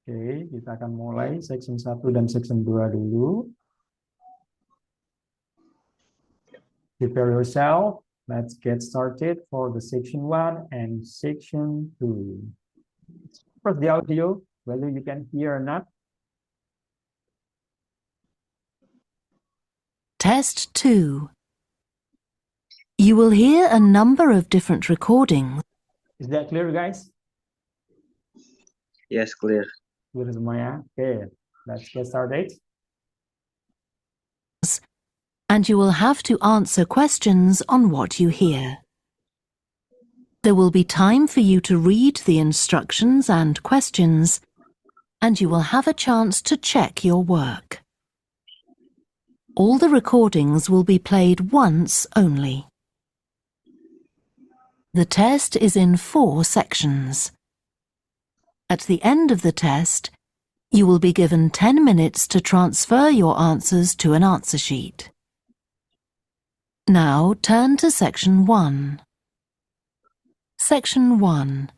Oke, kita akan mulai section 1 dan section 2 dulu. Prepare yourself. Let's get started for the section 1 and section 2. First, the audio, whether you can hear or not. Test 2. You will hear a number of different recordings. Is that clear, guys? Yes, clear. Clear semuanya? Okay, let's get started. And you will have to answer questions on what you hear. There will be time for you to read the instructions and questions, and you will have a chance to check your work. All the recordings will be played once only. The test is in 4 sections. At the end of the test, you will be given 10 minutes to transfer your answers to an answer sheet. Now turn to Section 1. Section 1.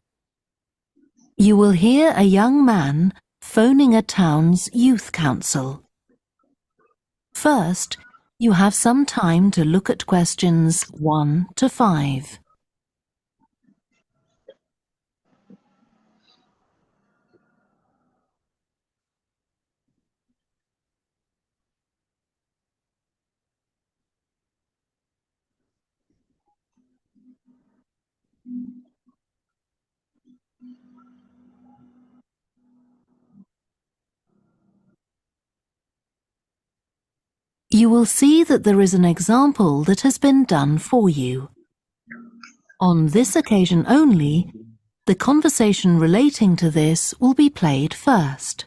You will hear a young man phoning a town's youth council. First, you have some time to look at questions 1 to 5. You will see that there is an example that has been done for you. On this occasion only, the conversation relating to this will be played first.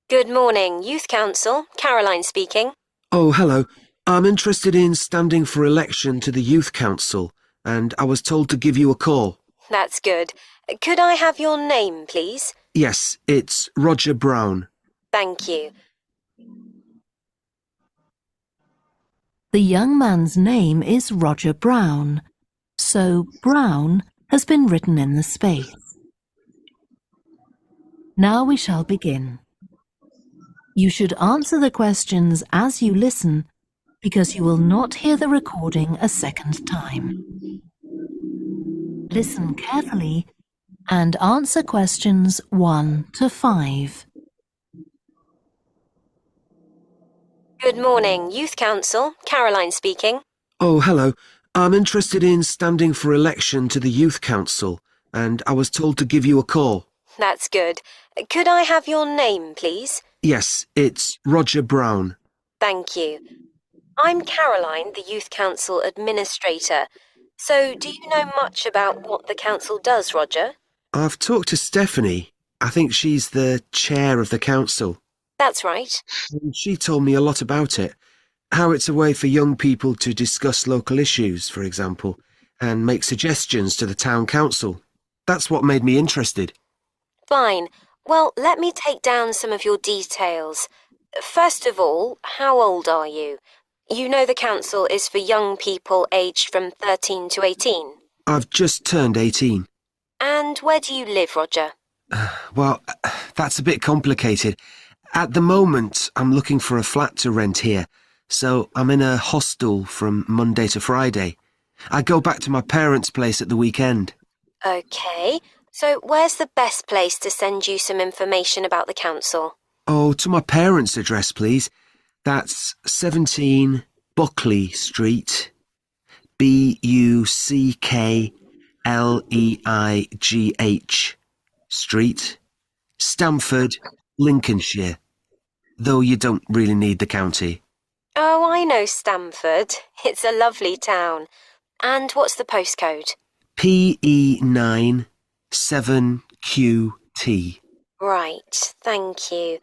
Good morning, Youth Council. Caroline speaking. Oh, hello. I'm interested in standing for election to the Youth Council, and I was told to give you a call. That's good. Could I have your name, please? Yes, it's Roger Brown. Thank you. The young man's name is Roger Brown, so Brown has been written in the space. Now we shall begin. You should answer the questions as you listen, because you will not hear the recording a second time. Listen carefully and answer questions 1 to 5. Good morning, Youth Council. Caroline speaking. Oh, hello. I'm interested in standing for election to the Youth Council, and I was told to give you a call. That's good. Could I have your name, please? Yes, it's Roger Brown. Thank you. I'm Caroline, the Youth Council Administrator. So, do you know much about what the council does, Roger? I've talked to Stephanie. I think she's the chair of the council. That's right. And she told me a lot about it. How it's a way for young people to discuss local issues, for example, and make suggestions to the town council. That's what made me interested. Fine. Well, let me take down some of your details. First of all, how old are you? You know the council is for young people aged from 13 to 18. I've just turned 18. And where do you live, Roger? Well, that's a bit complicated. At the moment, I'm looking for a flat to rent here, so I'm in a hostel from Monday to Friday. I go back to my parents' place at the weekend. OK. So where's the best place to send you some information about the council? Oh, to my parents' address, please. That's 17 Buckley Street, Buckleigh Street, Stamford, Lincolnshire. Though you don't really need the county. Oh, I know Stamford. It's a lovely town. And what's the postcode? PE9 7QT. Right, thank you.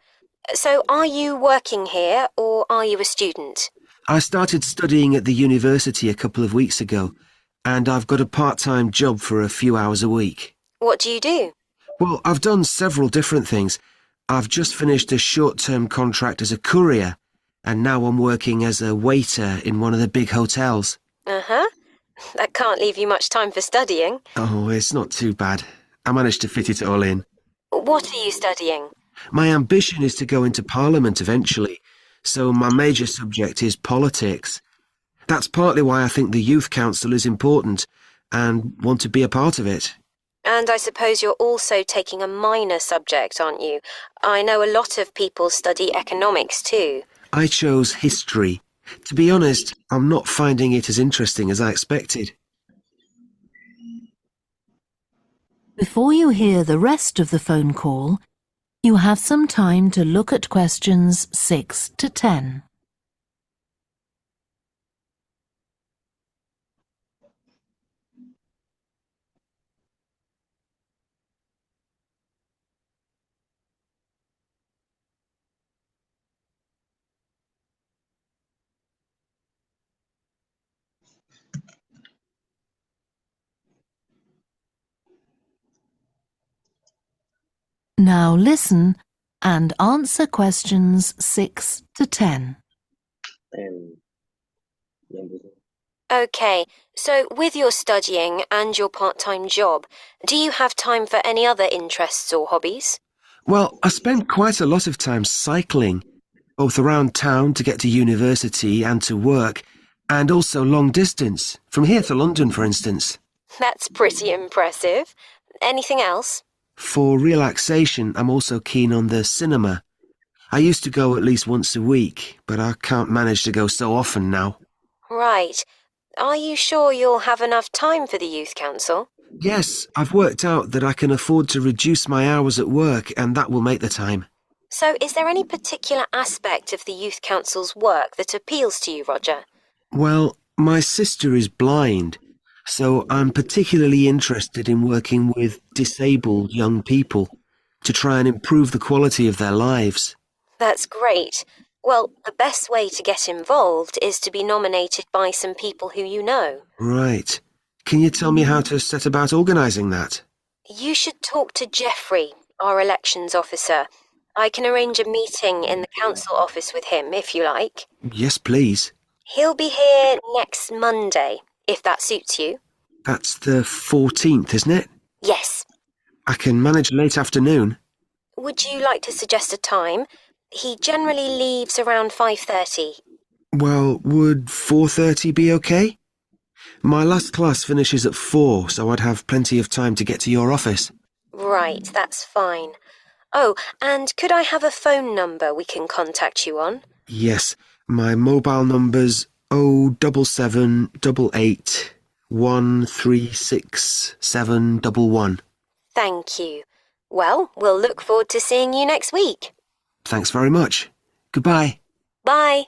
So are you working here or are you a student? I started studying at the university a couple of weeks ago, and I've got a part-time job for a few hours a week. What do you do? Well, I've done several different things. I've just finished a short-term contract as a courier, and now I'm working as a waiter in one of the big hotels. Uh-huh. That can't leave you much time for studying. Oh, it's not too bad. I managed to fit it all in. What are you studying? My ambition is to go into Parliament eventually, so my major subject is politics. That's partly why I think the Youth Council is important and want to be a part of it. And I suppose you're also taking a minor subject, aren't you? I know a lot of people study economics too. I chose history. To be honest, I'm not finding it as interesting as I expected. Before you hear the rest of the phone call, you have some time to look at questions 6 to 10. Now listen and answer questions 6 to 10. Okay, so with your studying and your part-time job, do you have time for any other interests or hobbies? Well, I spend quite a lot of time cycling, both around town to get to university and to work, and also long distance, from here to London, for instance. That's pretty impressive. Anything else? For relaxation, I'm also keen on the cinema. I used to go at least once a week, but I can't manage to go so often now. Right. Are you sure you'll have enough time for the Youth Council? Yes, I've worked out that I can afford to reduce my hours at work, and that will make the time. So is there any particular aspect of the Youth Council's work that appeals to you, Roger? Well, my sister is blind, so I'm particularly interested in working with disabled young people to try and improve the quality of their lives. That's great. Well, the best way to get involved is to be nominated by some people who you know. Right. Can you tell me how to set about organising that? You should talk to Jeffrey, our elections officer. I can arrange a meeting in the council office with him, if you like. Yes, please. He'll be here next Monday, if that suits you. That's the 14th, isn't it? Yes. I can manage late afternoon. Would you like to suggest a time? He generally leaves around 5:30. Well, would 4:30 be okay? My last class finishes at 4, so I'd have plenty of time to get to your office. Right, that's fine. Oh, and could I have a phone number we can contact you on? Yes, my mobile number's 07788 136 711. Thank you. Well, we'll look forward to seeing you next week. Thanks very much. Goodbye. Bye.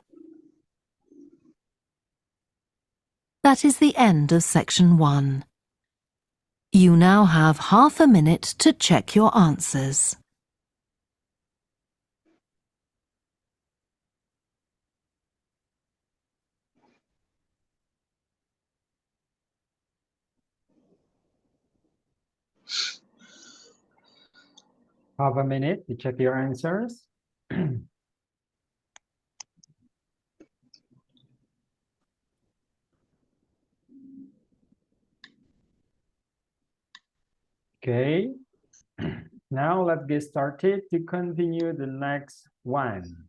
That is the end of section 1. You now have half a minute to check your answers. Half a minute to check your answers. Okay. Now let's get started to continue the next one.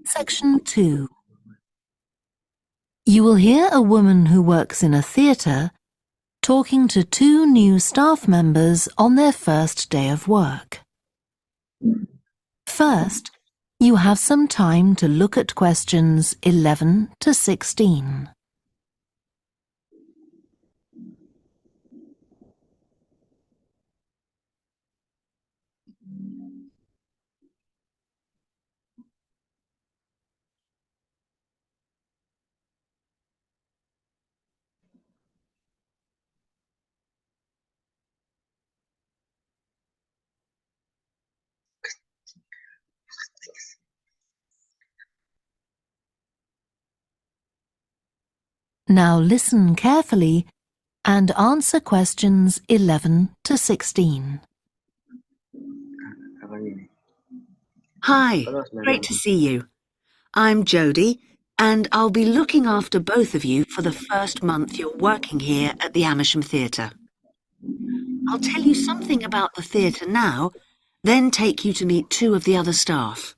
Section 2. You will hear a woman who works in a theatre talking to 2 new staff members on their first day of work. First, you have some time to look at questions 11 to 16. Now listen carefully and answer questions 11 to 16. Hi, great to see you. I'm Jodie, and I'll be looking after both of you for the first month you're working here at the Amersham Theatre. I'll tell you something about the theatre now, then take you to meet two of the other staff.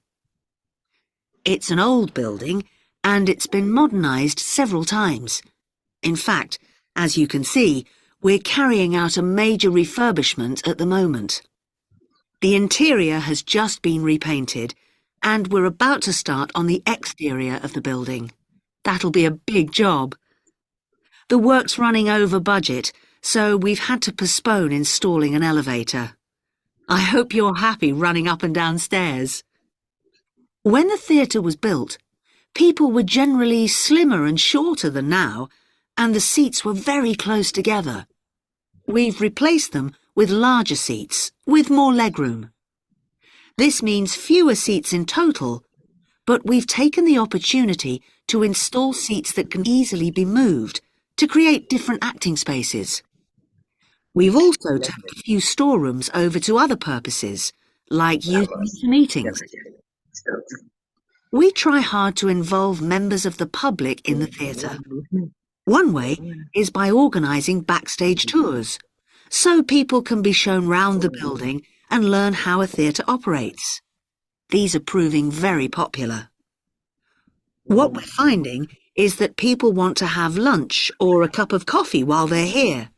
It's an old building, and it's been modernised several times. In fact, as you can see, we're carrying out a major refurbishment at the moment. The interior has just been repainted, and we're about to start on the exterior of the building. That'll be a big job. The work's running over budget, so we've had to postpone installing an elevator. I hope you're happy running up and down stairs. When the theatre was built, people were generally slimmer and shorter than now, and the seats were very close together. We've replaced them with larger seats, with more legroom. This means fewer seats in total, but we've taken the opportunity to install seats that can easily be moved to create different acting spaces. We've also turned a few storerooms over to other purposes, like using them for meetings. We try hard to involve members of the public in the theatre. One way is by organising backstage tours, so people can be shown round the building and learn how a theatre operates. These are proving very popular. What we're finding is that people want to have lunch or a cup of coffee while they're here.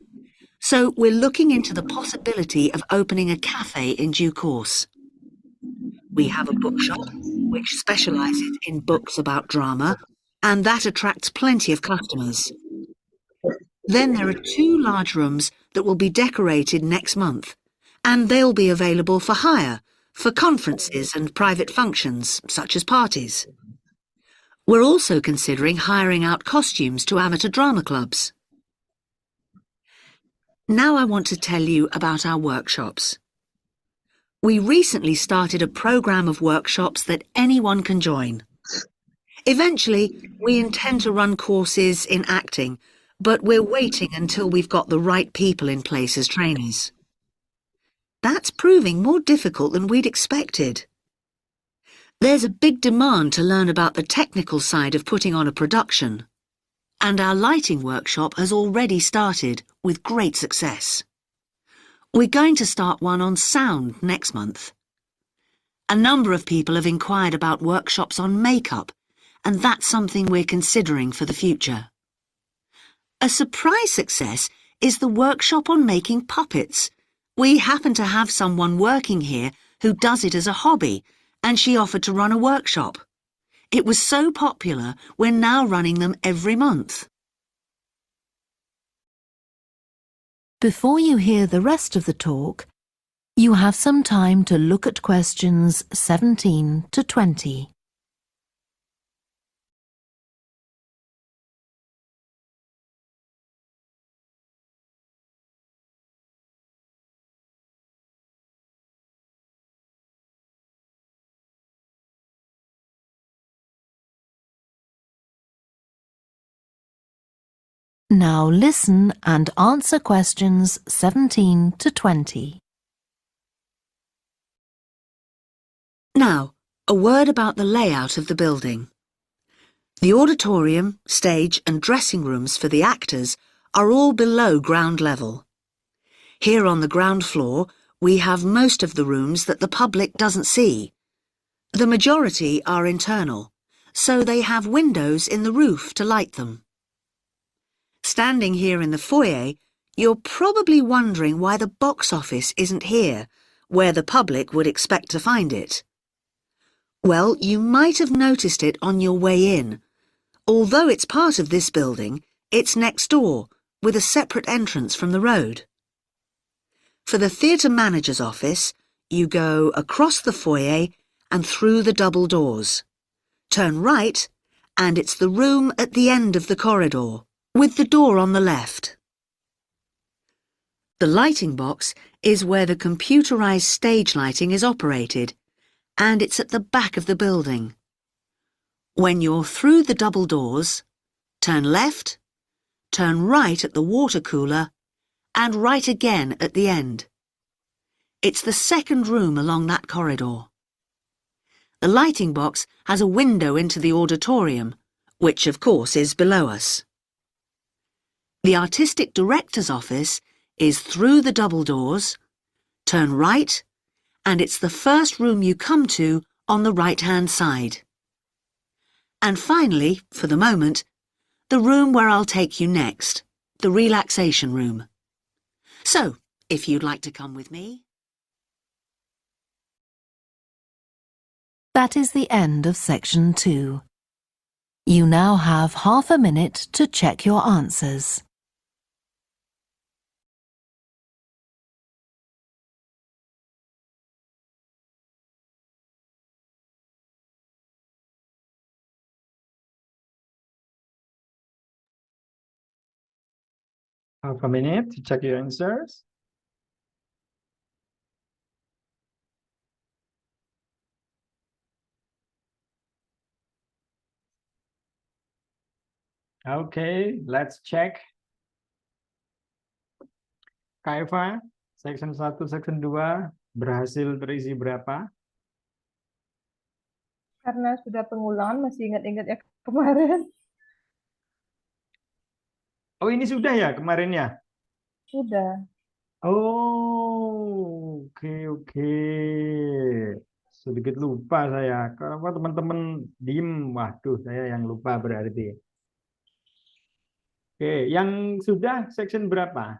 So we're looking into the possibility of opening a cafe in due course. We have a bookshop, which specialises in books about drama, and that attracts plenty of customers. Then there are two large rooms that will be decorated next month, and they'll be available for hire, for conferences and private functions, such as parties. We're also considering hiring out costumes to amateur drama clubs. Now I want to tell you about our workshops. We recently started a programme of workshops that anyone can join. Eventually, we intend to run courses in acting, but we're waiting until we've got the right people in place as trainers. That's proving more difficult than we'd expected. There's a big demand to learn about the technical side of putting on a production, and our lighting workshop has already started with great success. We're going to start one on sound next month. A number of people have inquired about workshops on makeup, and that's something we're considering for the future. A surprise success is the workshop on making puppets. We happen to have someone working here who does it as a hobby, and she offered to run a workshop. It was so popular, we're now running them every month. Before you hear the rest of the talk, you have some time to look at questions 17 to 20. Now listen and answer questions 17 to 20. Now, a word about the layout of the building. The auditorium, stage and dressing rooms for the actors are all below ground level. Here on the ground floor, we have most of the rooms that the public doesn't see. The majority are internal, so they have windows in the roof to light them. Standing here in the foyer, you're probably wondering why the box office isn't here, where the public would expect to find it. Well, you might have noticed it on your way in. Although it's part of this building, it's next door, with a separate entrance from the road. For the theatre manager's office, you go across the foyer and through the double doors. Turn right, and it's the room at the end of the corridor, with the door on the left. The lighting box is where the computerised stage lighting is operated, and it's at the back of the building. When you're through the double doors, turn left turn right at the water cooler, and right again at the end. It's the second room along that corridor. The lighting box has a window into the auditorium, which of course is below us. The artistic director's office is through the double doors, turn right, and it's the first room you come to on the right-hand side. And finally, for the moment, the room where I'll take you next, the relaxation room. So, if you'd like to come with me. That is the end of section 2. You now have half a minute to check your answers. Half a minute to check your answers. Okay, let's check. Kak Eva, section 1, section 2 berhasil terisi berapa? Karena sudah pengulangan, masih ingat-ingat ya kemarin. Oh, ini sudah ya kemarinnya? Sudah. Oh, oke. Sedikit lupa saya. Kenapa teman-teman diem? Waduh, saya yang lupa berarti. Oke, yang sudah section berapa?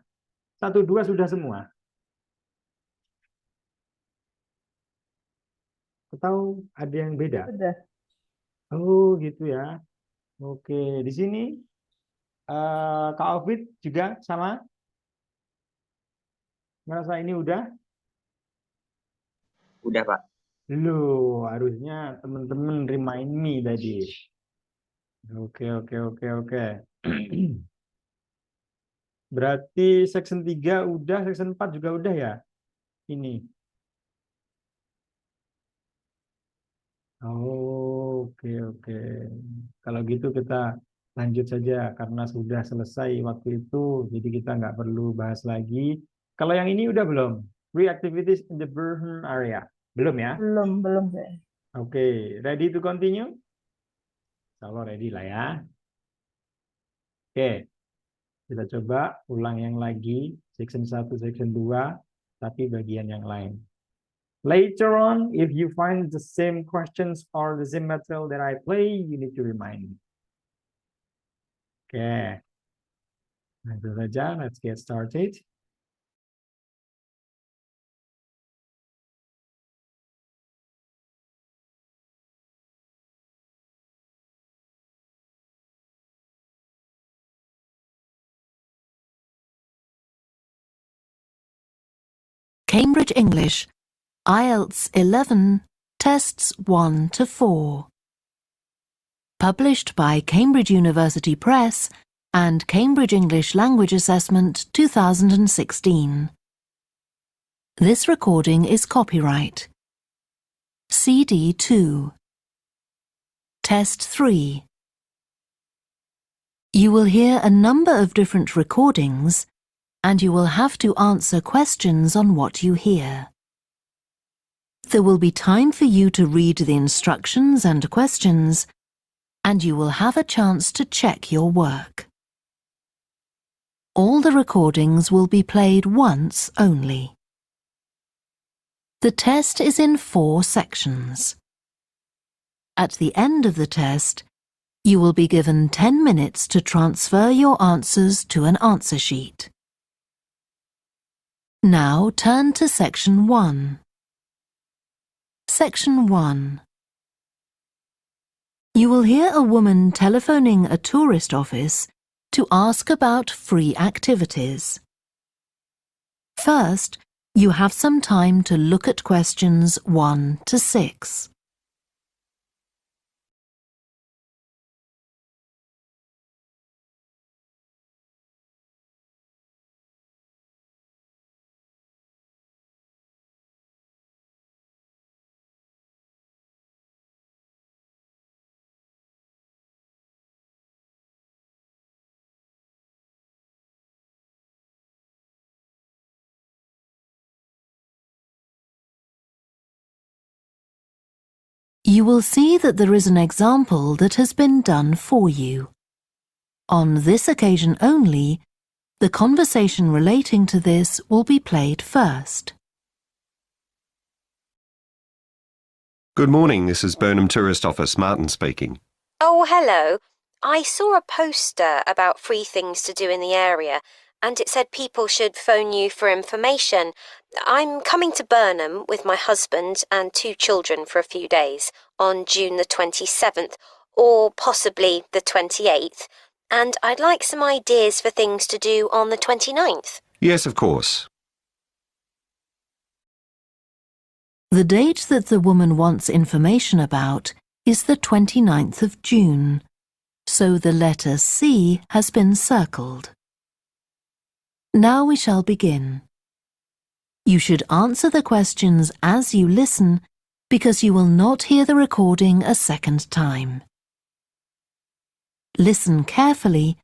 1, 2 sudah semua? Atau ada yang beda? Sudah. Oh, gitu ya. Oke, di sini Kak Ovid juga sama? Merasa ini udah? Udah, Pak. Loh, harusnya teman-teman remind me tadi. Oke. Berarti section 3 udah, section 4 juga udah ya? Ini. Oke. Kalau gitu kita lanjut saja karena sudah selesai waktu itu, jadi kita nggak perlu bahas lagi. Kalau yang ini udah belum? Free activities in the Burhan area. Belum ya? Belum saya. Oke, ready to continue? Kalau ready lah ya. Oke, kita coba ulang yang lagi. Section 1, section 2, tapi bagian yang lain. Later on, if you find the same questions or the same material that I play, you need to remind me. Oke. Langsung saja, let's get started. Cambridge English, IELTS 11, Tests 1 to 4. Published by Cambridge University Press and Cambridge English Language Assessment 2016. This recording is copyright. CD 2. Test 3. You will hear a number of different recordings, and you will have to answer questions on what you hear. There will be time for you to read the instructions and questions, and you will have a chance to check your work. All the recordings will be played once only. The test is in 4 sections. At the end of the test, you will be given 10 minutes to transfer your answers to an answer sheet. Now turn to Section 1. Section 1. You will hear a woman telephoning a tourist office to ask about free activities. First, you have some time to look at questions 1 to 6. You will see that there is an example that has been done for you. On this occasion only, the conversation relating to this will be played first. Good morning, this is Burnham Tourist Office, Martin speaking. Oh, hello. I saw a poster about free things to do in the area, and it said people should phone you for information. I'm coming to Burnham with my husband and 2 children for a few days on June the 27th, or possibly the 28th, and I'd like some ideas for things to do on the 29th. Yes, of course. The date that the woman wants information about is the 29th of June, so the letter C has been circled. Now we shall begin. You should answer the questions as you listen, because you will not hear the recording a second time. Listen carefully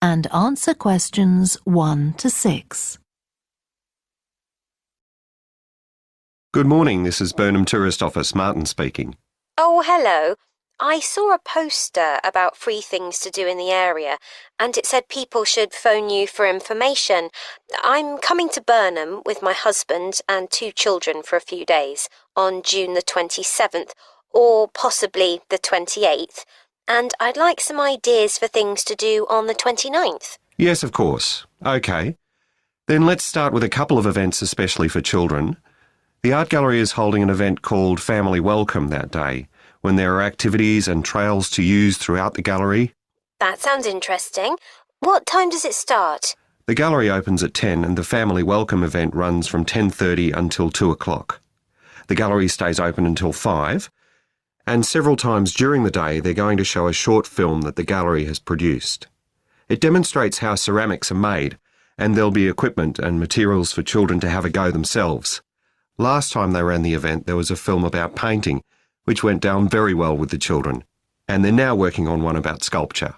and answer questions 1 to 6. Good morning, this is Burnham Tourist Office, Martin speaking. Oh, hello. I saw a poster about free things to do in the area, and it said people should phone you for information. I'm coming to Burnham with my husband and 2 children for a few days on June the 27th, or possibly the 28th, and I'd like some ideas for things to do on the 29th. Yes, of course. OK. Then let's start with a couple of events especially for children. The art gallery is holding an event called Family Welcome that day, when there are activities and trails to use throughout the gallery. That sounds interesting. What time does it start? The gallery opens at 10 and the Family Welcome event runs from 10:30 until 2 o'clock. The gallery stays open until 5, and several times during the day they're going to show a short film that the gallery has produced. It demonstrates how ceramics are made, and there'll be equipment and materials for children to have a go themselves. Last time they ran the event there was a film about painting, which went down very well with the children, and they're now working on one about sculpture.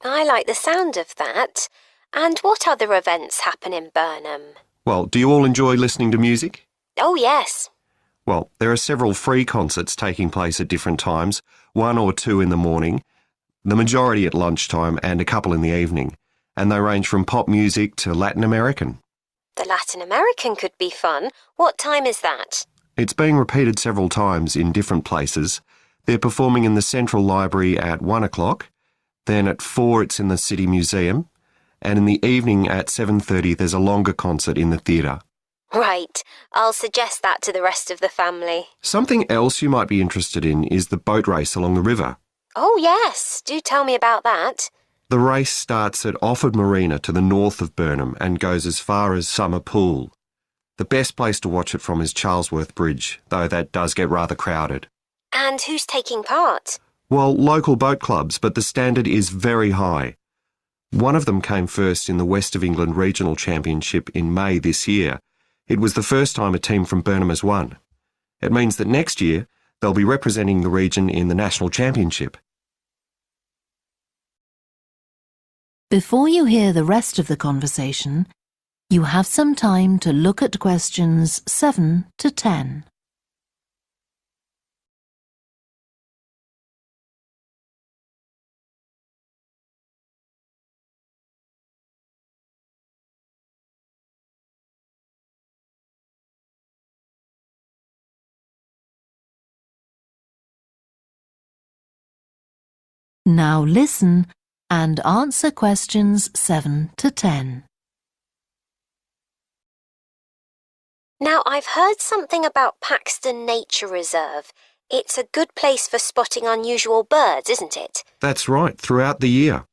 I like the sound of that. And what other events happen in Burnham? Well, do you all enjoy listening to music? Oh, yes. Well, there are several free concerts taking place at different times, 1 or 2 in the morning, the majority at lunchtime and a couple in the evening, and they range from pop music to Latin American. The Latin American could be fun. What time is that? It's being repeated several times in different places. They're performing in the Central Library at 1 o'clock, then at 4 it's in the City Museum, and in the evening at 7:30 there's a longer concert in the theatre. Right. I'll suggest that to the rest of the family. Something else you might be interested in is the boat race along the river. Oh, yes. Do tell me about that. The race starts at Offord Marina to the north of Burnham and goes as far as Summer Pool. The best place to watch it from is Charlesworth Bridge, though that does get rather crowded. And who's taking part? Well, local boat clubs, but the standard is very high. One of them came first in the West of England Regional Championship in May this year. It was the first time a team from Burnham has won. It means that next year they'll be representing the region in the National Championship. Before you hear the rest of the conversation, you have some time to look at questions 7 to 10. Now listen and answer questions 7 to 10. Now, I've heard something about Paxton Nature Reserve. It's a good place for spotting unusual birds, isn't it? That's right, throughout the year.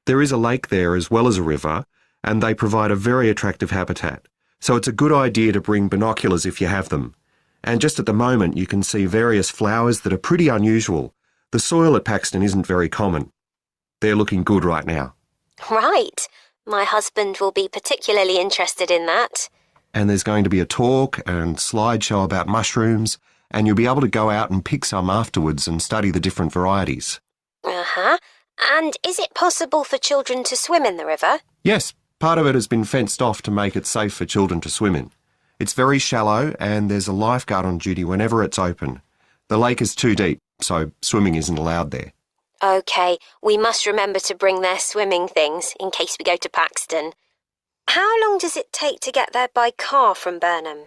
There is a lake there as well as a river, and they provide a very attractive habitat. So it's a good idea to bring binoculars if you have them. And just at the moment you can see various flowers that are pretty unusual. The soil at Paxton isn't very common. They're looking good right now. Right. My husband will be particularly interested in that. And there's going to be a talk and slideshow about mushrooms, and you'll be able to go out and pick some afterwards and study the different varieties. Uh-huh. And is it possible for children to swim in the river? Yes, part of it has been fenced off to make it safe for children to swim in. It's very shallow and there's a lifeguard on duty whenever it's open, The lake is too deep, so swimming isn't allowed there. OK, we must remember to bring their swimming things in case we go to Paxton. How long does it take to get there by car from Burnham?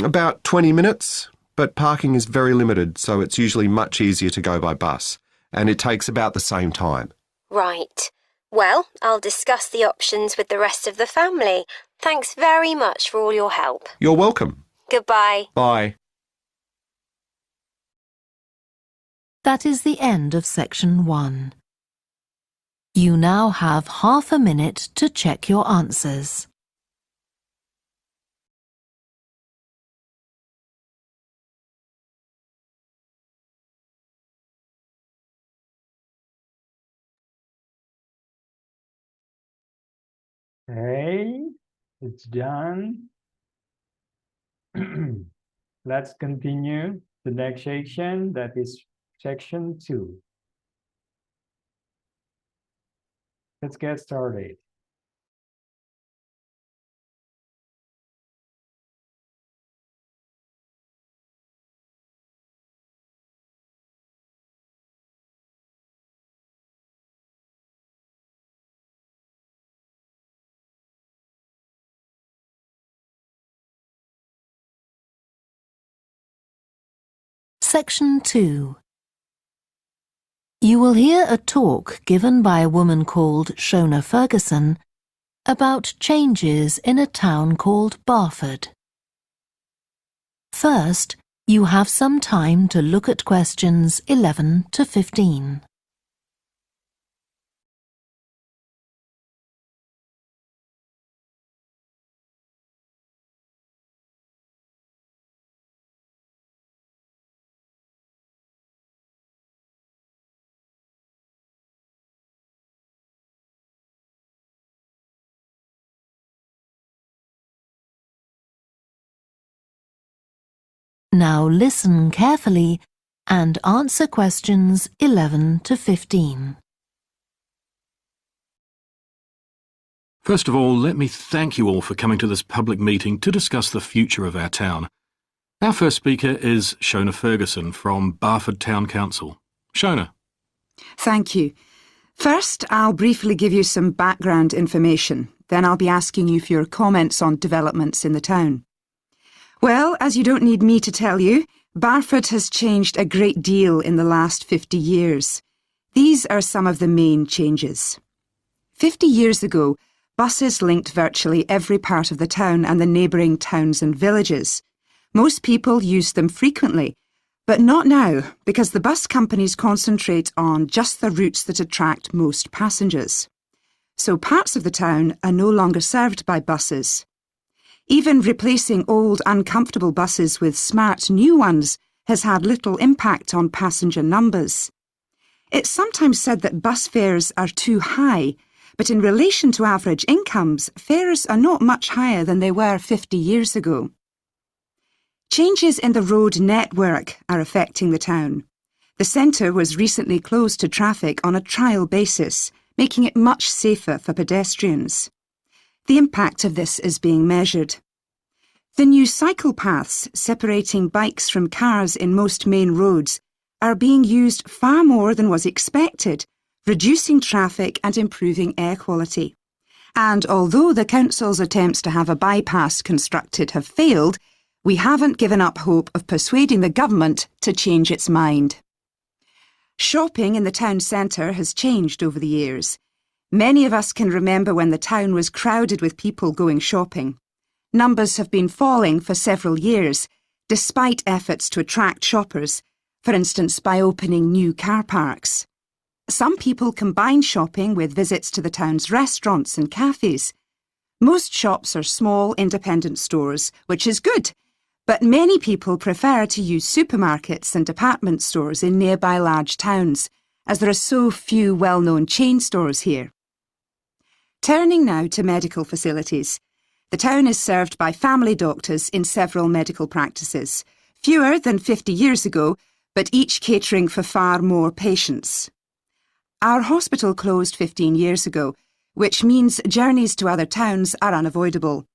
About 20 minutes, but parking is very limited, so it's usually much easier to go by bus, and it takes about the same time. Right. Well, I'll discuss the options with the rest of the family. Thanks very much for all your help. You're welcome. Goodbye. Bye. That is the end of section 1. You now have half a minute to check your answers. Okay, it's done. Let's continue the next section, that is section 2. Let's get started. Section 2. You will hear a talk given by a woman called Shona Ferguson about changes in a town called Barford. First, you have some time to look at questions 11 to 15. Now listen carefully and answer questions 11 to 15. First of all, let me thank you all for coming to this public meeting to discuss the future of our town. Our first speaker is Shona Ferguson from Barford Town Council. Shona. Thank you. First, I'll briefly give you some background information. Then I'll be asking you for your comments on developments in the town. Well, as you don't need me to tell you, Barford has changed a great deal in the last 50 years. These are some of the main changes. 50 years ago, buses linked virtually every part of the town and the neighbouring towns and villages. Most people used them frequently, but not now, because the bus companies concentrate on just the routes that attract most passengers. So parts of the town are no longer served by buses. Even replacing old, uncomfortable buses with smart new ones has had little impact on passenger numbers. It's sometimes said that bus fares are too high, but in relation to average incomes, fares are not much higher than they were 50 years ago. Changes in the road network are affecting the town. The centre was recently closed to traffic on a trial basis, making it much safer for pedestrians. The impact of this is being measured. The new cycle paths separating bikes from cars in most main roads are being used far more than was expected, reducing traffic and improving air quality. And although the council's attempts to have a bypass constructed have failed, we haven't given up hope of persuading the government to change its mind. Shopping in the town centre has changed over the years. Many of us can remember when the town was crowded with people going shopping. Numbers have been falling for several years, despite efforts to attract shoppers, for instance by opening new car parks. Some people combine shopping with visits to the town's restaurants and cafes. Most shops are small independent stores, which is good, but many people prefer to use supermarkets and department stores in nearby large towns, as there are so few well-known chain stores here. Turning now to medical facilities. The town is served by family doctors in several medical practices, fewer than 50 years ago, but each catering for far more patients. Our hospital closed 15 years ago, which means journeys to other towns are unavoidable.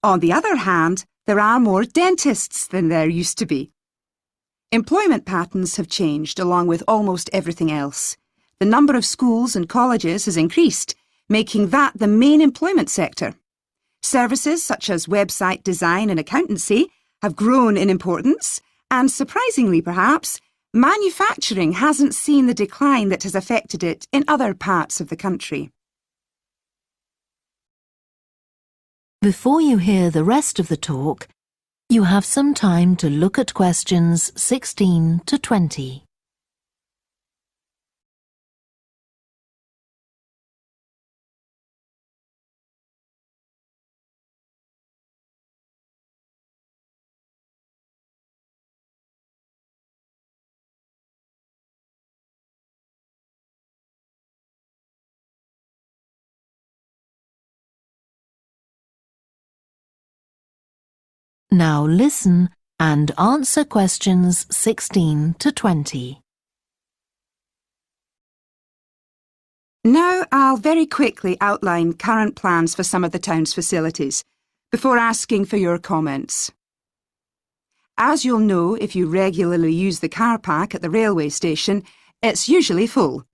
On the other hand, there are more dentists than there used to be. Employment patterns have changed along with almost everything else. The number of schools and colleges has increased, making that the main employment sector. Services such as website design and accountancy have grown in importance, and surprisingly perhaps, manufacturing hasn't seen the decline that has affected it in other parts of the country. Before you hear the rest of the talk, you have some time to look at questions 16 to 20. Now listen and answer questions 16 to 20. Now I'll very quickly outline current plans for some of the town's facilities, before asking for your comments. As you'll know if you regularly use the car park at the railway station, it's usually full.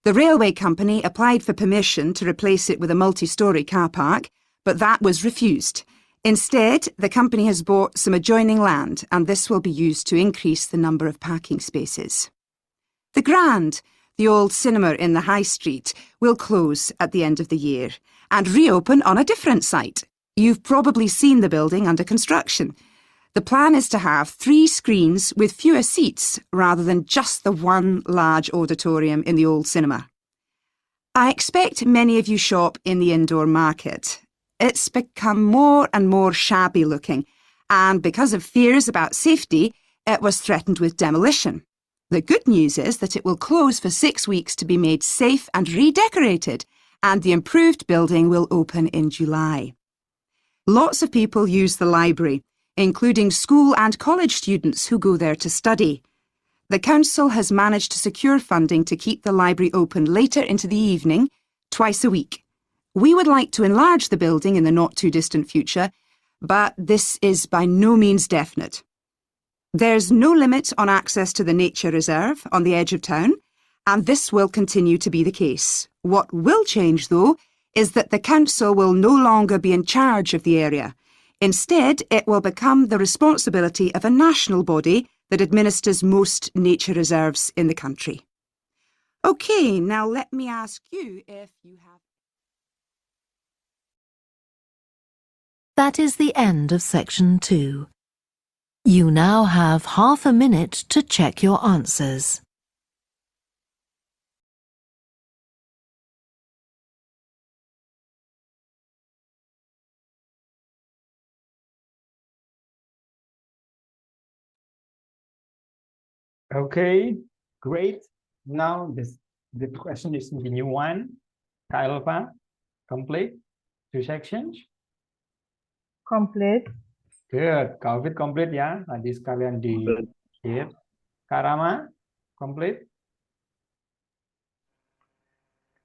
The railway company applied for permission to replace it with a multi-storey car park, but that was refused. Instead, the company has bought some adjoining land, and this will be used to increase the number of parking spaces. The Grand, the old cinema in the High Street, will close at the end of the year and reopen on a different site. You've probably seen the building under construction. The plan is to have 3 screens with fewer seats rather than just the one large auditorium in the old cinema. I expect many of you shop in the indoor market. It's become more and more shabby looking, and because of fears about safety, it was threatened with demolition. The good news is that it will close for 6 weeks to be made safe and redecorated, and the improved building will open in July. Lots of people use the library, including school and college students who go there to study. The council has managed to secure funding to keep the library open later into the evening, twice a week. We would like to enlarge the building in the not-too-distant future, but this is by no means definite. There's no limit on access to the nature reserve on the edge of town, and this will continue to be the case. What will change, though, is that the council will no longer be in charge of the area. Instead, it will become the responsibility of a national body that administers most nature reserves in the country. OK, now let me ask you if you have... That is the end of section 2. You now have half a minute to check your answers. Okay, great. Now the question is the new one. Kak Elva, complete 2 sections. Complete. Good. Kak Ovid complete ya. Tadi sekalian di hit. Kak Rama, complete.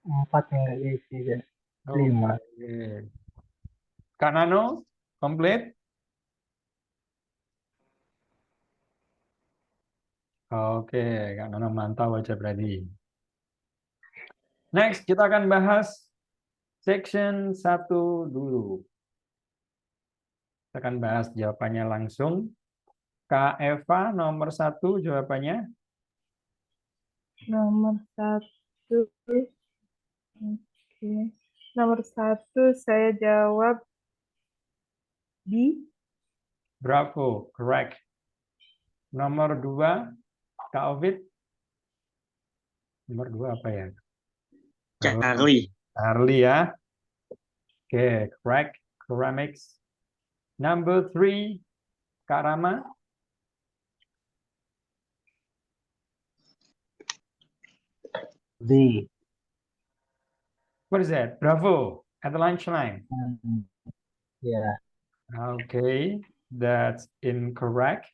4 yang nggak diisi ya. 5. Okay. Kak Nano, complete. Oke, Kak Nano mantap aja berarti. Next, kita akan bahas section 1 dulu. Kita akan bahas jawabannya langsung. Kak Eva, nomor 1 jawabannya? Nomor 1. Oke. Nomor 1 saya jawab B. Bravo, correct. Nomor 2, Kak Ovid. Nomor 2 apa ya? Charlie. Charlie ya. Oke, correct. Ceramics. Number 3, Kak Rama. B. What is that? Bravo. At the lunchtime. Yeah. Okay, that's incorrect.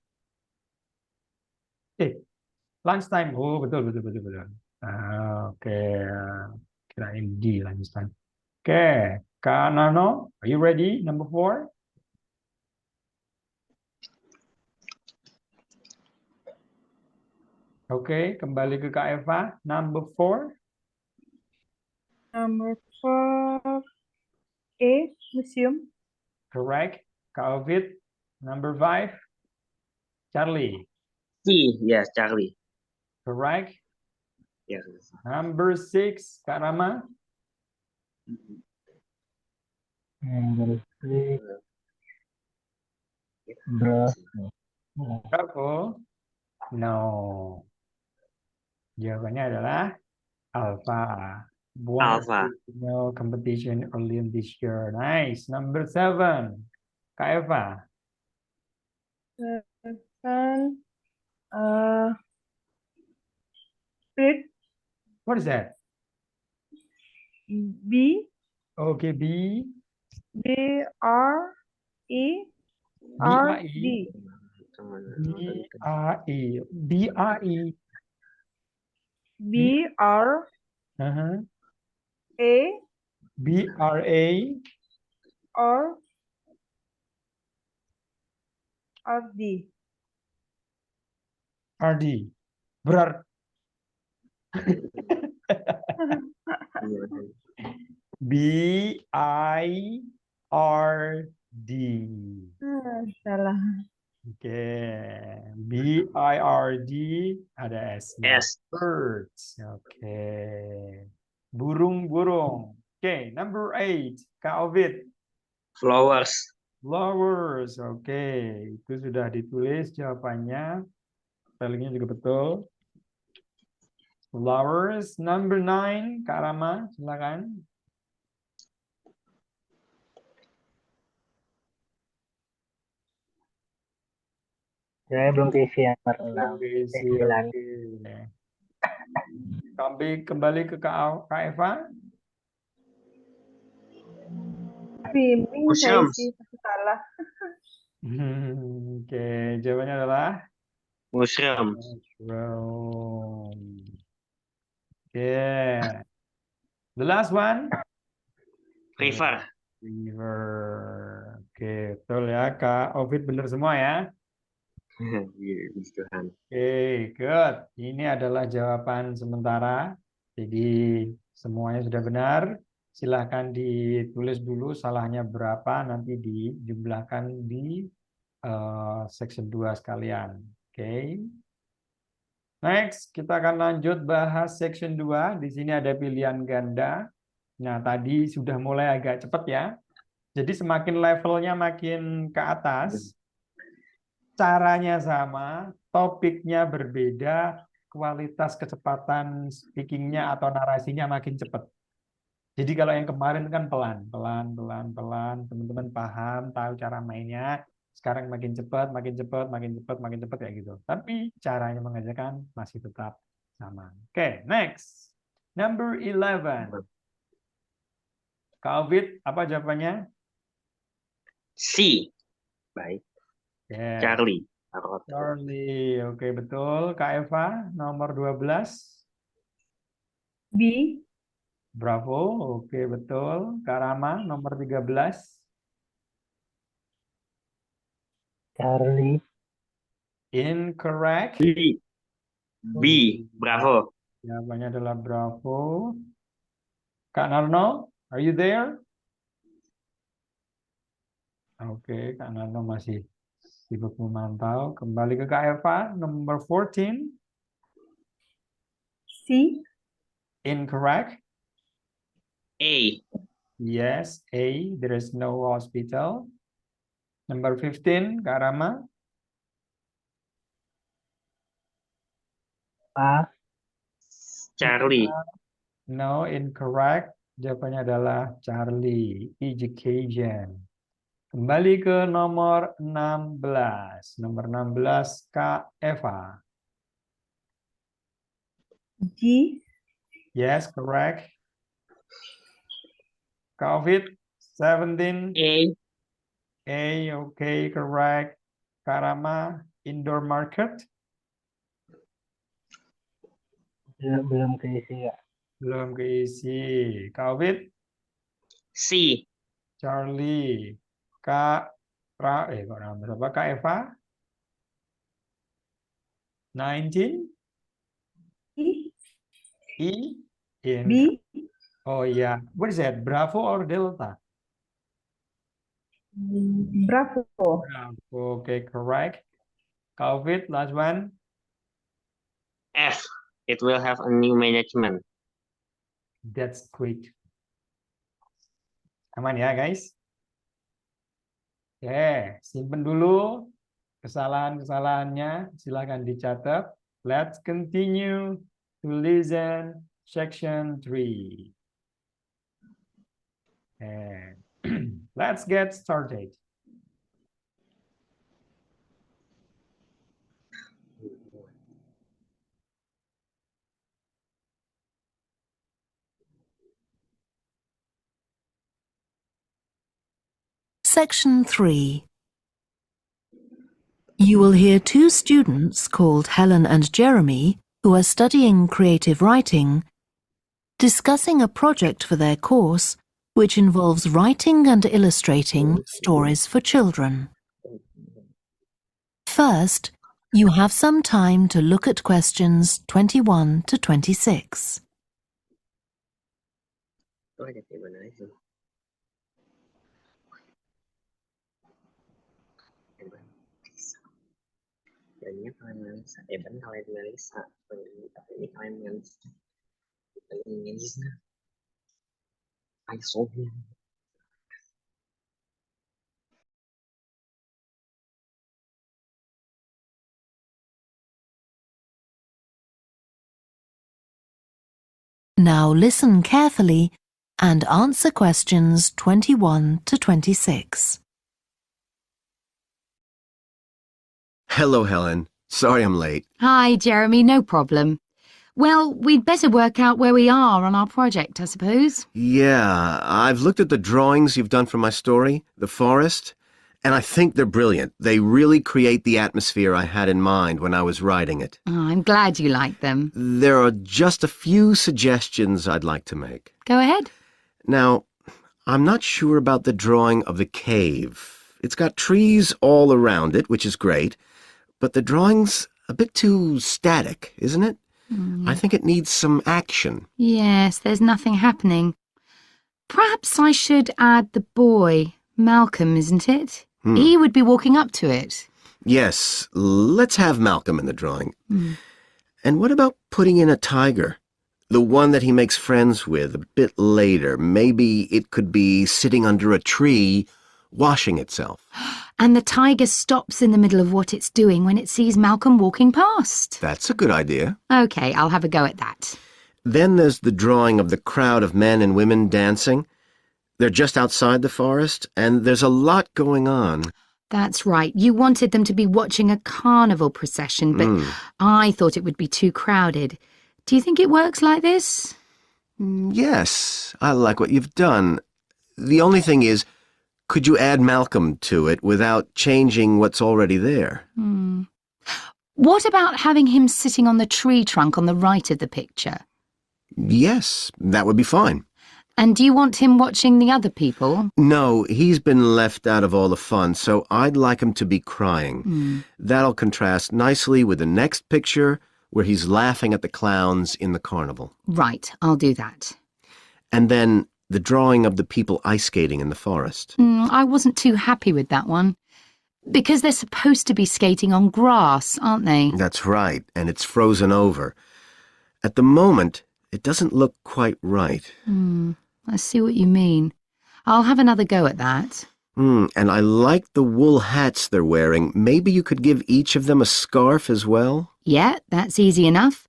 Lunchtime. Oh, betul. Oke, kirain D lunchtime. Oke, Kak Nano, are you ready? Number 4. Oke, kembali ke Kak Eva. Number 4. Number 4, A, museum. Correct. Kak Ovid. Number 5. Charlie. C, yes, Charlie. Correct. Yes. Number 6. Kak Rama. Number 6, bro. Bravo. No. Jawabannya adalah Alpha. Won Alpha. no competition early this year. Nice. Number 7. Kak Eva. 7, Street. What is that? B, Okay, B. B, R, E, R, D. B-R-E. B-R-E. B, R, Uh-huh. A, B-R-A. R, R, D. R-D. Berar. B-I-R-D. Salah. Oke. B-I-R-D. Ada S-nya. S. Birds. Oke. Burung-burung. Oke, number 8. Kak Ovid. Flowers. Flowers. Oke. Itu sudah ditulis jawabannya. Spellingnya juga betul. Flowers. Number 9. Kak Rama, silakan. Saya belum keisi yang nomor 6. Oke, 9. Kembali ke Kak Eva. Swimming saya Mushrooms. isi, tapi salah. Oke, jawabannya adalah Mushrooms. mushroom. Oke. The last one. River. River. Oke, betul ya. Kak Ovid benar semua ya. Tuhan. Oke, good. Ini adalah jawaban sementara. Jadi semuanya sudah benar. Silahkan ditulis dulu salahnya berapa, nanti dijumlahkan di section 2 sekalian. Oke. Next, kita akan lanjut bahas section 2. Di sini ada pilihan ganda. Nah, tadi sudah mulai agak cepat ya. Jadi semakin levelnya makin ke atas, caranya sama, topiknya berbeda, kualitas kecepatan speakingnya atau narasinya makin cepat. Jadi kalau yang kemarin kan pelan, teman-teman paham, tahu cara mainnya. Sekarang makin cepat, makin cepat, makin cepat, makin cepat kayak gitu. Tapi caranya mengajarkan masih tetap sama. Oke, next. Number 11. Kak Ovid, apa jawabannya? C. Baik. Yeah. Charlie. Charlie, oke betul. Kak Eva, nomor 12. B, Bravo, oke betul. Kak Rama, nomor 13. Charlie. Incorrect. B. B. Bravo. Jawabannya adalah Bravo. Kak Narno, are you there? Oke, Kak Narno masih sibuk memantau. Kembali ke Kak Eva, nomor 14. C, Incorrect. A. Yes, A. There is no hospital. Number 15, Kak Rama. A. Charlie. No, incorrect. Jawabannya adalah Charlie. Education. Kembali ke nomor 16. Nomor 16, Kak Eva. G, Yes, correct. COVID 17. A. A, okay, correct. Karama, indoor market. Belum keisi ya. Belum keisi. COVID. C. Charlie. Kak kok nama siapa? Kak Eva. 19. E in. B. Oh yeah. What is that? Bravo or Delta? Bravo. Bravo. Okay, correct. COVID, last one. F. It will have a new management. That's great. Aman ya, guys? Oke, simpen dulu kesalahan-kesalahannya. Silakan dicatat. Let's continue to listen section 3. And let's get started. Section 3. You will hear two students called Helen and Jeremy, who are studying creative writing, discussing a project for their course which involves writing and illustrating stories for children. First, you have some time to look at questions 21 to 26. Now listen carefully and answer questions 21 to 26. Hello, Helen. Sorry I'm late. Hi, Jeremy, no problem. Well, we'd better work out where we are on our project, I suppose. Yeah, I've looked at the drawings you've done for my story, The Forest, and I think they're brilliant. They really create the atmosphere I had in mind when I was writing it. Oh, I'm glad you like them. There are just a few suggestions I'd like to make. Go ahead. Now, I'm not sure about the drawing of the cave. It's got trees all around it, which is great, but the drawing's a bit too static, isn't it? I think it needs some action. Yes, there's nothing happening. Perhaps I should add the boy, Malcolm, isn't it? He would be walking up to it. Yes, let's have Malcolm in the drawing. And what about putting in a tiger? The one that he makes friends with a bit later. Maybe it could be sitting under a tree, washing itself. And the tiger stops in the middle of what it's doing when it sees Malcolm walking past. That's a good idea. OK, I'll have a go at that. Then there's the drawing of the crowd of men and women dancing. They're just outside the forest, and there's a lot going on. That's right. You wanted them to be watching a carnival procession, but I thought it would be too crowded. Do you think it works like this? Yes, I like what you've done. The only thing is, could you add Malcolm to it without changing what's already there? What about having him sitting on the tree trunk on the right of the picture? Yes, that would be fine. And do you want him watching the other people? No, he's been left out of all the fun, so I'd like him to be crying. That'll contrast nicely with the next picture where he's laughing at the clowns in the carnival. Right, I'll do that. And then the drawing of the people ice skating in the forest. I wasn't too happy with that one. Because they're supposed to be skating on grass, aren't they? That's right, and it's frozen over. At the moment, it doesn't look quite right. I see what you mean. I'll have another go at that. And I like the wool hats they're wearing. Maybe you could give each of them a scarf as well? Yeah, that's easy enough.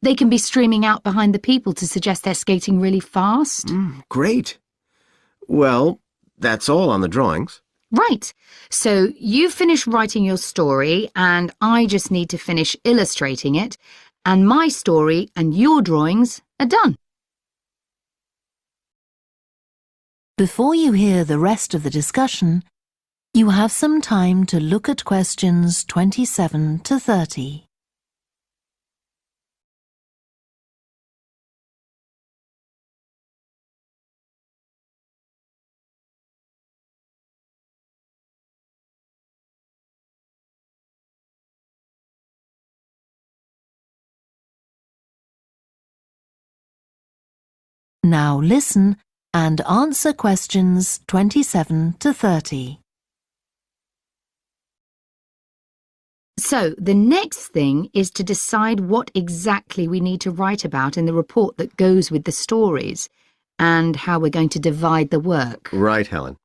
They can be streaming out behind the people to suggest they're skating really fast. Great. Well, that's all on the drawings. Right. So you finish writing your story and I just need to finish illustrating it, and my story and your drawings are done. Before you hear the rest of the discussion, you have some time to look at questions 27 to 30. Now listen and answer questions 27 to 30. So, the next thing is to decide what exactly we need to write about in the report that goes with the stories and how we're going to divide the work. Right, Helen.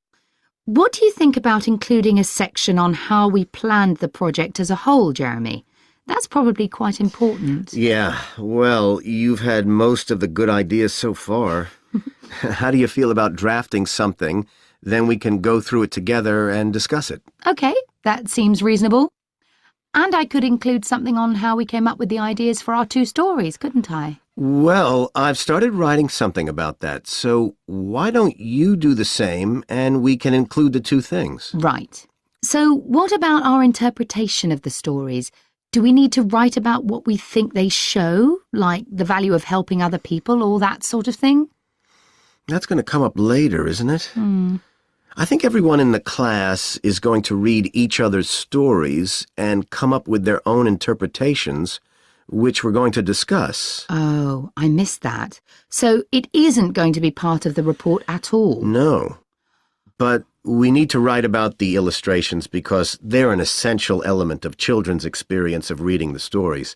What do you think about including a section on how we planned the project as a whole, Jeremy? That's probably quite important. Yeah, well, you've had most of the good ideas so far. How do you feel about drafting something? Then we can go through it together and discuss it. OK, that seems reasonable. And I could include something on how we came up with the ideas for our 2 stories, couldn't I? Well, I've started writing something about that, so why don't you do the same and we can include the 2 things? Right. So what about our interpretation of the stories? Do we need to write about what we think they show, like the value of helping other people or that sort of thing? That's going to come up later, isn't it? I think everyone in the class is going to read each other's stories and come up with their own interpretations, which we're going to discuss. Oh, I missed that. So it isn't going to be part of the report at all? No. But we need to write about the illustrations because they're an essential element of children's experience of reading the stories.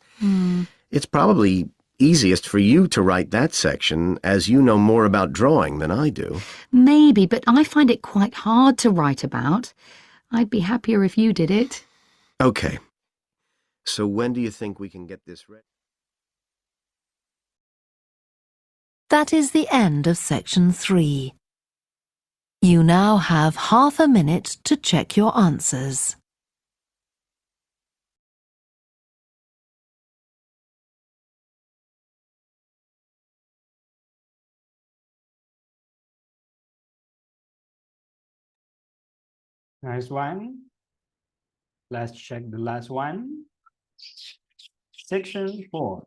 It's probably easiest for you to write that section, as you know more about drawing than I do. Maybe, but I find it quite hard to write about. I'd be happier if you did it. Okay. So when do you think we can get this ready? That is the end of section 3. You now have half a minute to check your answers. Nice one. Let's check the last one. Section 4.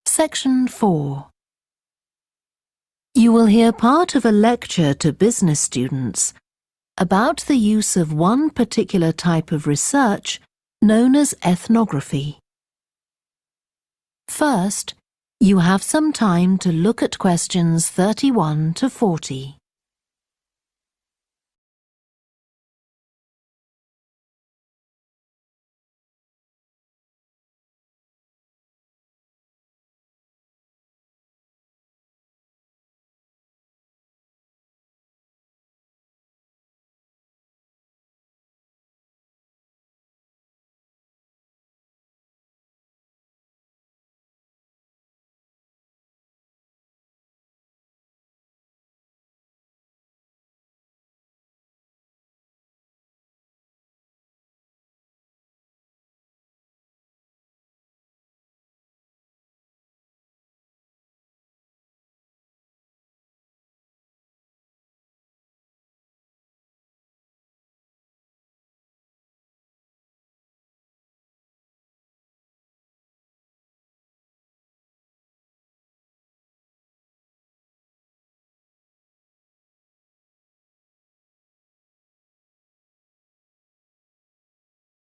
Section 4. You will hear part of a lecture to business students about the use of one particular type of research known as ethnography. First, you have some time to look at questions 31 to 40.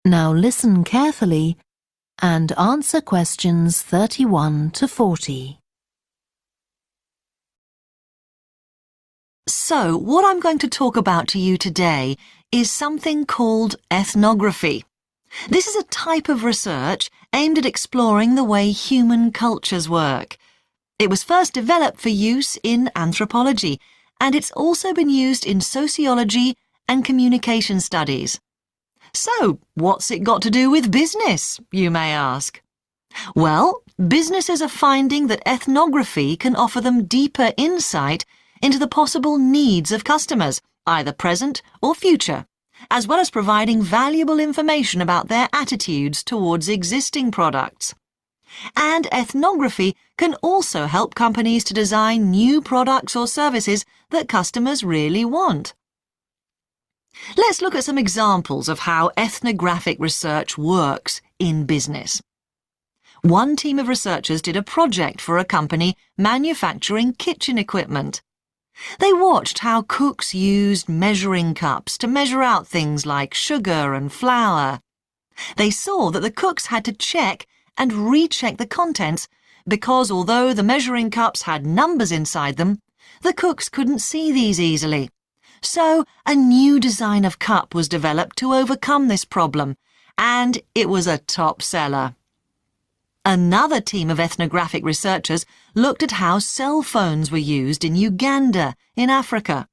Now listen carefully and answer questions 31 to 40. So, what I'm going to talk about to you today is something called ethnography. This is a type of research aimed at exploring the way human cultures work. It was first developed for use in anthropology, and it's also been used in sociology and communication studies. So, what's it got to do with business, you may ask? Well, businesses are finding that ethnography can offer them deeper insight into the possible needs of customers, either present or future, as well as providing valuable information about their attitudes towards existing products. And ethnography can also help companies to design new products or services that customers really want. Let's look at some examples of how ethnographic research works in business. One team of researchers did a project for a company manufacturing kitchen equipment. They watched how cooks used measuring cups to measure out things like sugar and flour. They saw that the cooks had to check and recheck the contents because although the measuring cups had numbers inside them, the cooks couldn't see these easily. So a new design of cup was developed to overcome this problem, and it was a top seller. Another team of ethnographic researchers looked at how cell phones were used in Uganda, in Africa.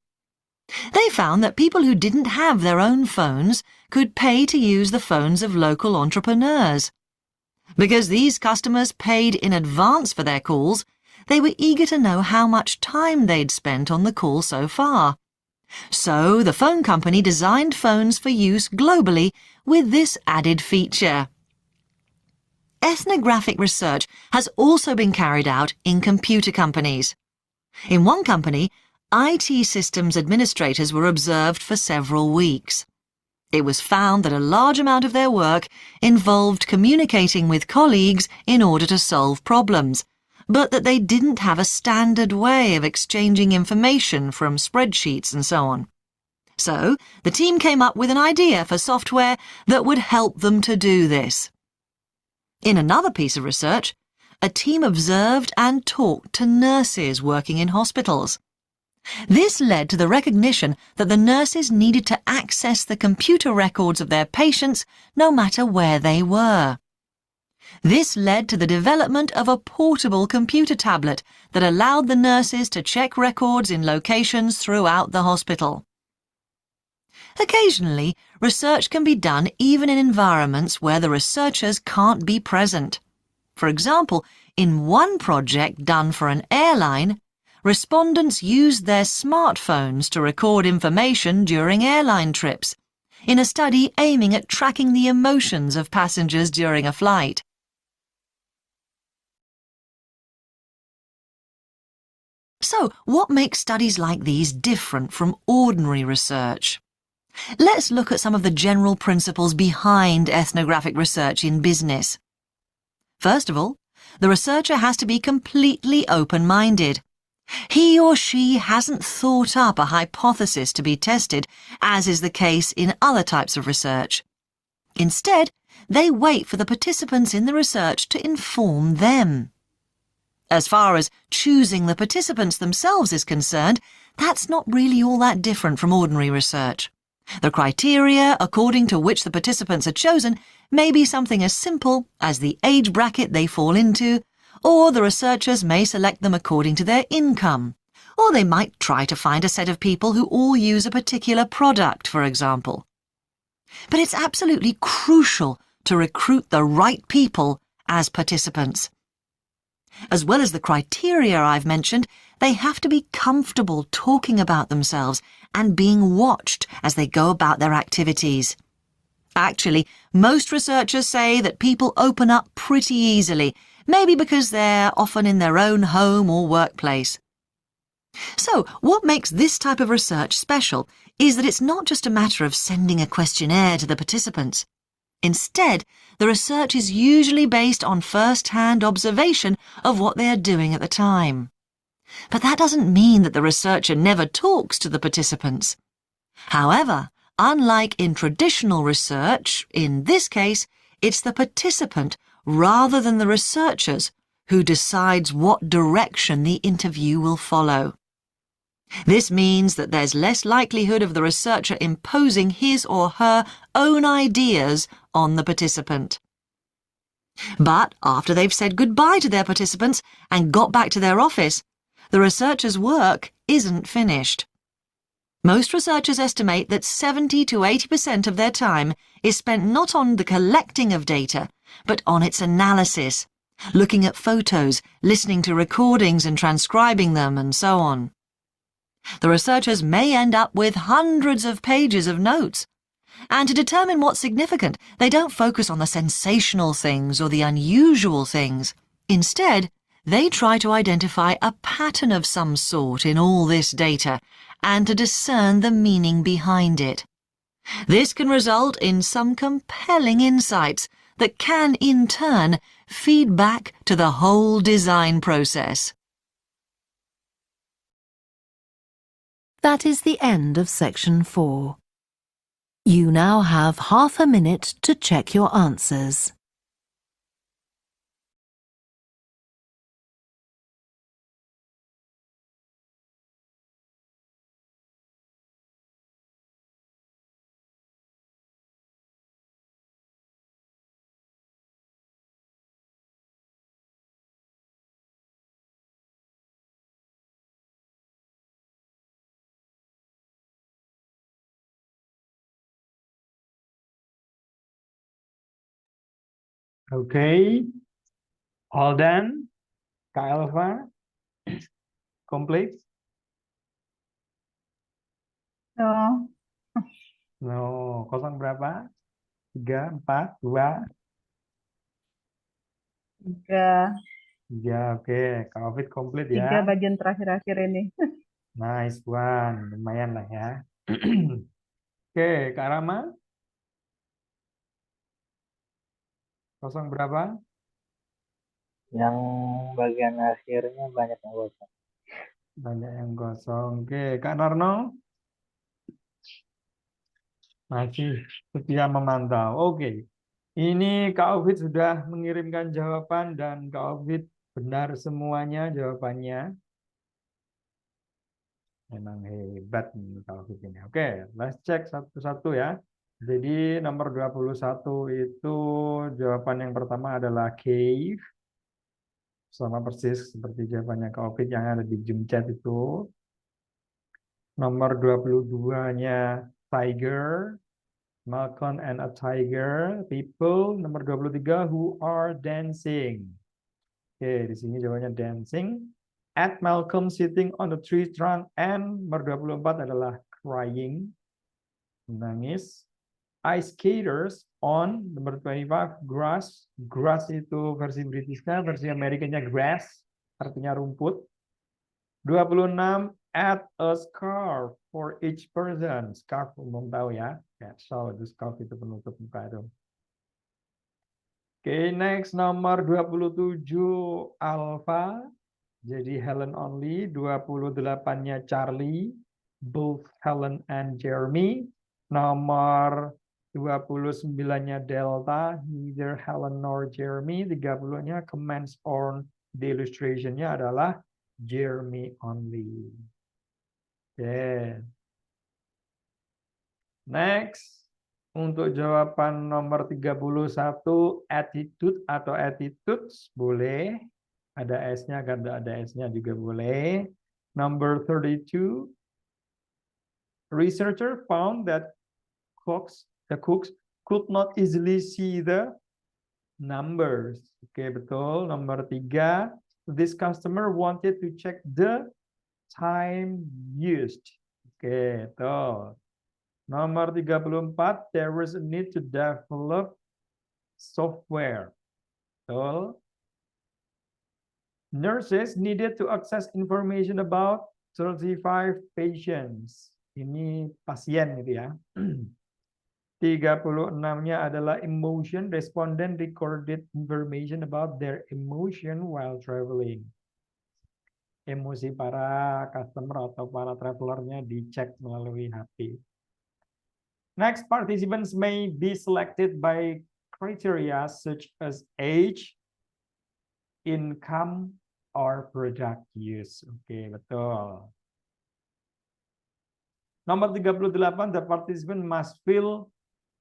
They found that people who didn't have their own phones could pay to use the phones of local entrepreneurs. Because these customers paid in advance for their calls, they were eager to know how much time they'd spent on the call so far. So the phone company designed phones for use globally with this added feature. Ethnographic research has also been carried out in computer companies. In one company, IT systems administrators were observed for several weeks. It was found that a large amount of their work involved communicating with colleagues in order to solve problems, but that they didn't have a standard way of exchanging information from spreadsheets and so on. So, the team came up with an idea for software that would help them to do this. In another piece of research, a team observed and talked to nurses working in hospitals. This led to the recognition that the nurses needed to access the computer records of their patients no matter where they were. This led to the development of a portable computer tablet that allowed the nurses to check records in locations throughout the hospital. Occasionally, research can be done even in environments where the researchers can't be present. For example, in one project done for an airline, respondents used their smartphones to record information during airline trips, in a study aiming at tracking the emotions of passengers during a flight. So, what makes studies like these different from ordinary research? Let's look at some of the general principles behind ethnographic research in business. First of all, the researcher has to be completely open-minded. He or she hasn't thought up a hypothesis to be tested, as is the case in other types of research. Instead, they wait for the participants in the research to inform them. As far as choosing the participants themselves is concerned, that's not really all that different from ordinary research. The criteria according to which the participants are chosen may be something as simple as the age bracket they fall into, or the researchers may select them according to their income, or they might try to find a set of people who all use a particular product, for example. But it's absolutely crucial to recruit the right people as participants. As well as the criteria I've mentioned, they have to be comfortable talking about themselves and being watched as they go about their activities. Actually, most researchers say that people open up pretty easily, maybe because they're often in their own home or workplace. So, what makes this type of research special is that it's not just a matter of sending a questionnaire to the participants. Instead, the research is usually based on first-hand observation of what they are doing at the time. But that doesn't mean that the researcher never talks to the participants. However, unlike in traditional research, in this case, it's the participant rather than the researchers who decides what direction the interview will follow. This means that there's less likelihood of the researcher imposing his or her own ideas on the participant. But after they've said goodbye to their participants and got back to their office, the researcher's work isn't finished. Most researchers estimate that 70 to 80% of their time is spent not on the collecting of data, but on its analysis, looking at photos, listening to recordings and transcribing them, and so on. The researchers may end up with hundreds of pages of notes. And to determine what's significant, they don't focus on the sensational things or the unusual things. Instead, they try to identify a pattern of some sort in all this data and to discern the meaning behind it. This can result in some compelling insights that can, in turn, feed back to the whole design process. That is the end of section 4. You now have half a minute to check your answers. Okay, all done. Kak Elva, complete? No. No, kosong berapa? 3, 4, 2, 3. 3. Oke, Kak Ovid complete 3 ya. bagian terakhir-akhir ini. Nice one, lumayan lah ya. Oke, Kak Rama, kosong berapa? Yang bagian akhirnya banyak yang kosong. Banyak yang kosong. Oke, Kak Narno, masih setia memantau. Oke, ini Kak Ovid sudah mengirimkan jawaban dan Kak Ovid benar semuanya jawabannya. Memang hebat nih Kak Ovid ini. Oke, let's check satu-satu ya. Jadi nomor 21 itu jawaban yang pertama adalah cave. Sama persis seperti jawabannya Kak Ovid yang ada di Zoom chat itu. Nomor 22-nya tiger. Malcolm and a tiger. People. Nomor 23, who are dancing. Oke, di sini jawabannya dancing. At Malcolm sitting on the tree trunk. And nomor 24 adalah crying. Menangis. Ice skaters on nomor 25 grass. Grass itu versi Britishnya, versi Amerikanya grass, artinya rumput. 26 add a scarf for each person. Scarf umum tahu ya. So itu scarf itu penutup muka itu. Oke, next nomor 27 Alpha. Jadi Helen only. 28-nya Charlie. Both Helen and Jeremy. Nomor 29-nya Delta, neither Helen nor Jeremy. 30-nya comments on the illustration-nya adalah Jeremy only. Oke. Next, untuk jawaban nomor 31, attitude atau attitudes boleh. Ada S-nya, kada ada S-nya juga boleh. Number 32, researcher found that the cooks could not easily see the numbers. Oke, betul. Nomor 3, this customer wanted to check the time used. Oke, betul. Nomor 34, there was a need to develop software. Betul. Nurses needed to access information about 35 patients. Ini pasien gitu ya. 36-nya adalah emotion. Respondent recorded information about their emotion while traveling. Emosi para customer atau para travelernya dicek melalui HP. Next, participants may be selected by criteria such as age, income, or product use. Oke, betul. Nomor 38, the participant must feel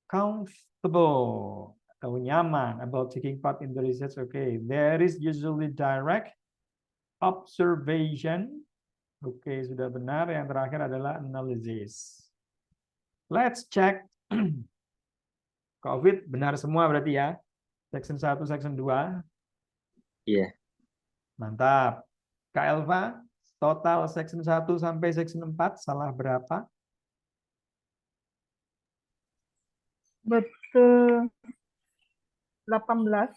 comfortable atau nyaman about taking part in the research. Okay, there is usually direct observation. Oke, sudah benar. Yang terakhir adalah analysis. Let's check. COVID benar semua berarti ya. Section 1, section 2. Iya. Mantap. Kak Elva, total section 1 sampai section 4 salah berapa? Betul 18.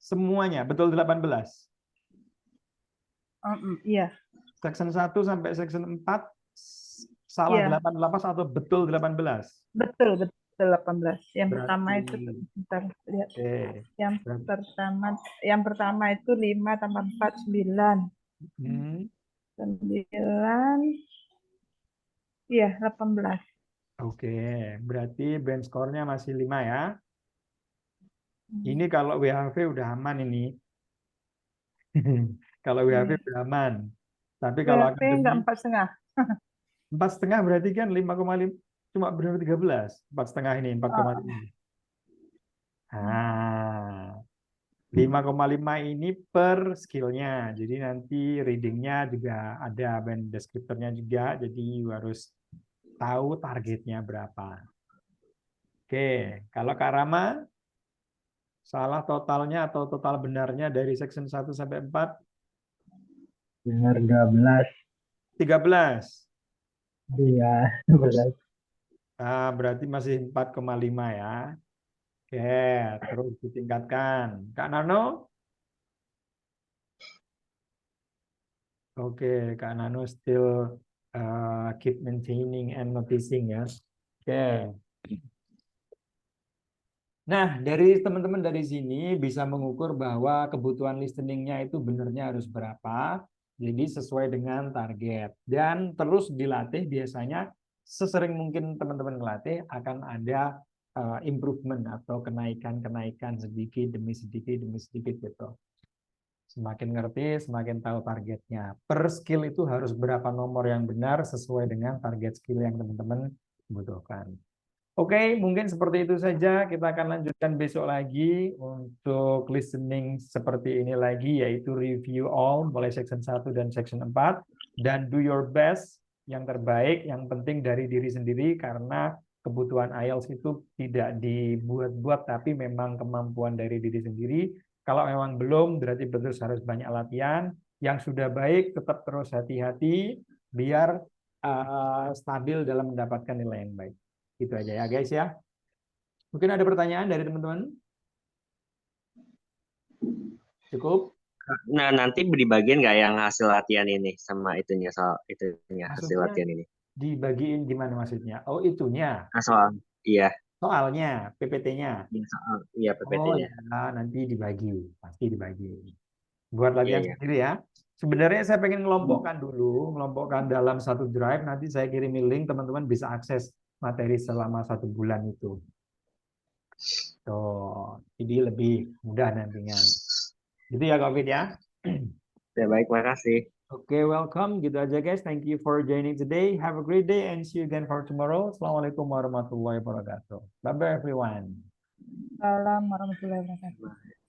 Semuanya, betul 18? Iya. Section 1 sampai section 4 salah Iya. 18 atau betul 18? Betul 18. Yang pertama Berarti, itu bentar lihat. oke. Yang pertama itu 5 tambah 4 9. Hmm, 9 iya 18. oke, berarti band score-nya masih 5 ya. Ini kalau WHV udah aman ini. Kalau WHV udah aman. Tapi kalau WP enggak akademik 4,5. 4,5 berarti kan 5,5 cuma benar 13. 4,5 ini 4,5. Nah, 5,5 ini per skillnya. Jadi nanti readingnya juga ada band deskriptornya juga. Jadi harus tahu targetnya berapa. Oke, kalau Kak Rama, salah totalnya atau total benarnya dari section 1 sampai 4? Benar 12. 13. Iya, 12. Nah, berarti masih 4,5 ya. Oke, terus ditingkatkan. Kak Nano? Oke, Kak Nano still keep maintaining and noticing ya. Oke. Nah, dari teman-teman dari sini bisa mengukur bahwa kebutuhan listeningnya itu benernya harus berapa. Jadi sesuai dengan target. Dan terus dilatih biasanya sesering mungkin teman-teman melatih akan ada improvement atau kenaikan-kenaikan sedikit demi sedikit demi sedikit gitu. Semakin ngerti, semakin tahu targetnya. Per skill itu harus berapa nomor yang benar sesuai dengan target skill yang teman-teman butuhkan. Oke, mungkin seperti itu saja. Kita akan lanjutkan besok lagi untuk listening seperti ini lagi, yaitu review all, mulai section 1 dan section 4. Dan do your best, yang terbaik, yang penting dari diri sendiri, karena kebutuhan IELTS itu tidak dibuat-buat, tapi memang kemampuan dari diri sendiri. Kalau memang belum, berarti betul harus banyak latihan. Yang sudah baik, tetap terus hati-hati, biar stabil dalam mendapatkan nilai yang baik. Itu aja ya guys ya. Mungkin ada pertanyaan dari teman-teman? Cukup? Nah, nanti dibagiin nggak yang hasil latihan ini sama itunya soal itunya hasil Maksudnya latihan ini? dibagiin gimana maksudnya? Oh itunya, Nah, soal iya, soalnya, PPT-nya. soal iya Oh PPT-nya. ya, nanti dibagi, pasti dibagi. Buat Iya, latihan iya. sendiri ya. Sebenarnya saya pengen ngelompokkan dulu, ngelompokkan dalam satu drive, nanti saya kirimi link, teman-teman bisa akses materi selama 1 bulan itu. Tuh, jadi lebih mudah nantinya. Gitu ya Covid ya. Ya, baik, makasih. Okay, welcome. Gitu aja guys. Thank you for joining today. Have a great day and see you again for tomorrow. Assalamualaikum warahmatullahi wabarakatuh. Bye bye everyone. Assalamualaikum warahmatullahi wabarakatuh.